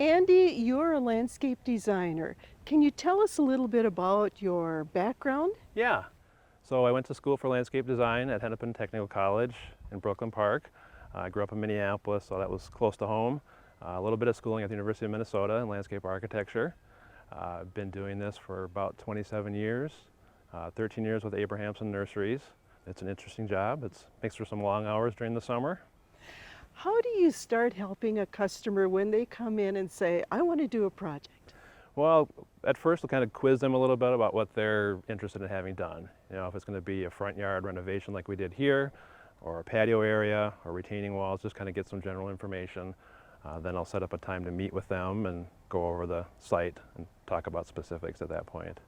Andy, you're a landscape designer. Can you tell us a little bit about your background? Yeah. So I went to school for landscape design at Hennepin Technical College in Brooklyn Park. I grew up in Minneapolis, so that was close to home. A little bit of schooling at the University of Minnesota in landscape architecture. I've been doing this for about 27 years, 13 years with Abrahamson Nurseries. It's an interesting job. It makes for some long hours during the summer. How do you start helping a customer when they come in and say, I want to do a project? Well, at first we'll kind of quiz them a little bit about what they're interested in having done. You know, if it's going to be a front yard renovation like we did here, or a patio area, or retaining walls, just kind of get some general information. Then I'll set up a time to meet with them and go over the site and talk about specifics at that point.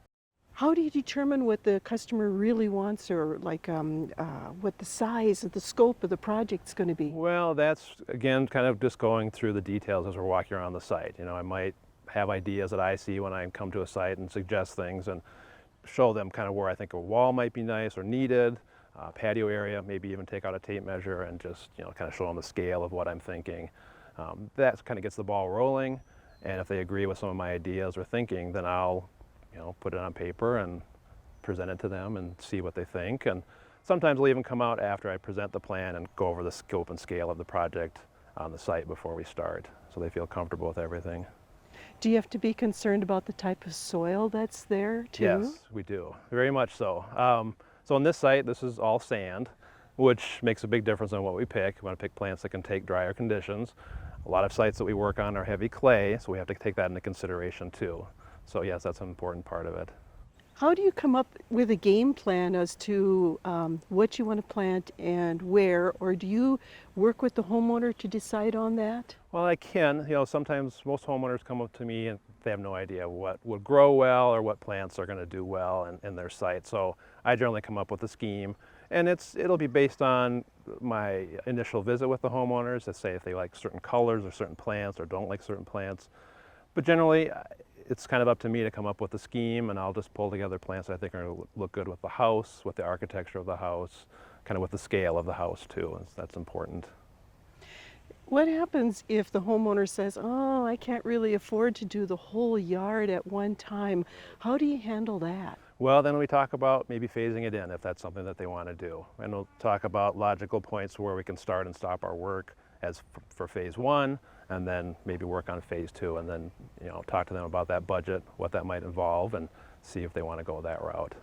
How do you determine what the customer really wants, or what the size of the scope of the project's going to be? Well, that's again kind of just going through the details as we're walking around the site. You know, I might have ideas that I see when I come to a site and suggest things and show them kind of where I think a wall might be nice or needed, patio area, maybe even take out a tape measure and just, you know, kind of show them the scale of what I'm thinking. That kind of gets the ball rolling, and if they agree with some of my ideas or thinking, then I'll, you know, put it on paper and present it to them and see what they think. And sometimes they'll even come out after I present the plan and go over the scope and scale of the project on the site before we start, so they feel comfortable with everything. Do you have to be concerned about the type of soil that's there too? Yes, we do, very much so. So on this site, this is all sand, which makes a big difference on what we pick. We want to pick plants that can take drier conditions. A lot of sites that we work on are heavy clay, so we have to take that into consideration too. So yes, that's an important part of it. How do you come up with a game plan as to what you want to plant and where, or do you work with the homeowner to decide on that? Well, I can. You know, sometimes most homeowners come up to me and they have no idea what would grow well or what plants are going to do well in their site. So I generally come up with a scheme, and it'll be based on my initial visit with the homeowners to say if they like certain colors or certain plants or don't like certain plants. But generally, it's kind of up to me to come up with a scheme, and I'll just pull together plants that I think are going to look good with the house, with the architecture of the house, kind of with the scale of the house too, and that's important. What happens if the homeowner says, oh, I can't really afford to do the whole yard at one time? How do you handle that? Well, then we talk about maybe phasing it in if that's something that they want to do. And we'll talk about logical points where we can start and stop our work as for phase one, and then maybe work on phase two, and then, you know, talk to them about that budget, what that might involve, and see if they want to go that route.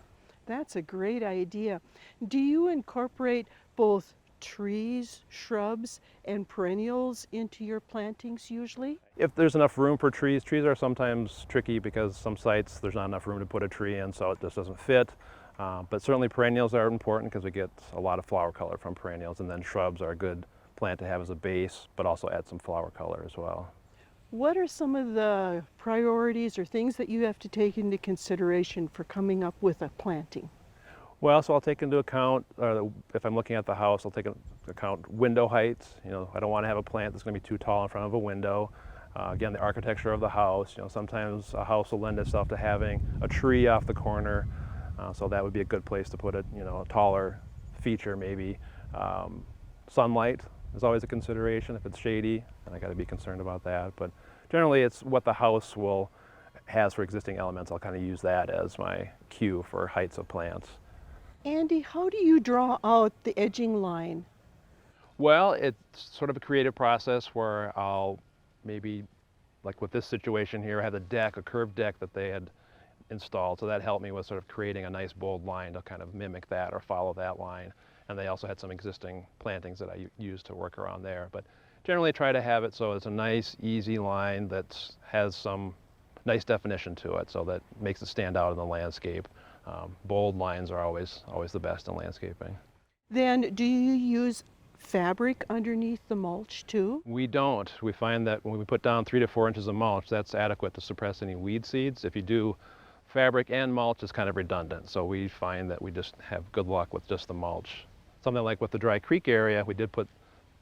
That's a great idea. Do you incorporate both trees, shrubs, and perennials into your plantings usually? If there's enough room for trees, trees are sometimes tricky because some sites there's not enough room to put a tree in, so it just doesn't fit. But certainly perennials are important because we get a lot of flower color from perennials, and then shrubs are a good plant to have as a base, but also add some flower color as well. What are some of the priorities or things that you have to take into consideration for coming up with a planting? Well, so I'll take into account, if I'm looking at the house, I'll take into account window heights. You know, I don't want to have a plant that's going to be too tall in front of a window. Again, the architecture of the house. You know, sometimes a house will lend itself to having a tree off the corner, so that would be a good place to put it. You know, a taller feature maybe. Sunlight is always a consideration. If it's shady, then I got to be concerned about that. But generally, it's what the house has for existing elements. I'll kind of use that as my cue for heights of plants. Andy, how do you draw out the edging line? Well, it's sort of a creative process where I'll maybe, like with this situation here, I had a curved deck that they had installed, so that helped me with sort of creating a nice bold line to kind of mimic that or follow that line. And they also had some existing plantings that I used to work around there. But generally try to have it so it's a nice, easy line that has some nice definition to it, so that makes it stand out in the landscape. Bold lines are always the best in landscaping. Then do you use fabric underneath the mulch too? We don't. We find that when we put down 3 to 4 inches of mulch, that's adequate to suppress any weed seeds. If you do fabric and mulch, it's kind of redundant. So we find that we just have good luck with just the mulch. Something like with the Dry Creek area, we did put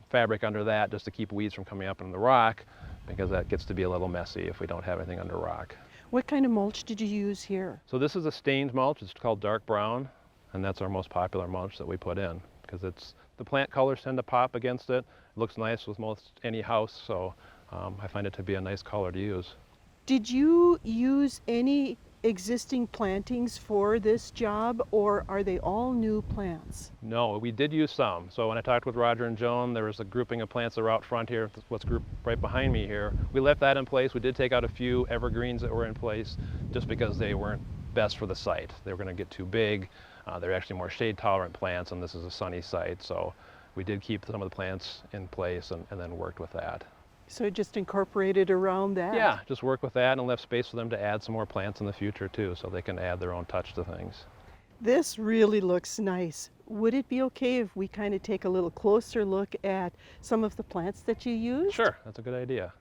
fabric under that just to keep weeds from coming up in the rock, because that gets to be a little messy if we don't have anything under rock. What kind of mulch did you use here? So this is a stained mulch. It's called dark brown, and that's our most popular mulch that we put in because the plant colors tend to pop against it. It looks nice with most any house, so I find it to be a nice color to use. Did you use any existing plantings for this job, or are they all new plants? No, we did use some. So when I talked with Roger and Joan, there was a grouping of plants that were out front here, what's grouped right behind me here. We left that in place. We did take out a few evergreens that were in place just because they weren't best for the site. They were going to get too big. They're actually more shade tolerant plants, and this is a sunny site. So we did keep some of the plants in place and then worked with that. So just incorporated around that? Yeah, just work with that and left space for them to add some more plants in the future too, so they can add their own touch to things. This really looks nice. Would it be okay if we kind of take a little closer look at some of the plants that you used? Sure, that's a good idea.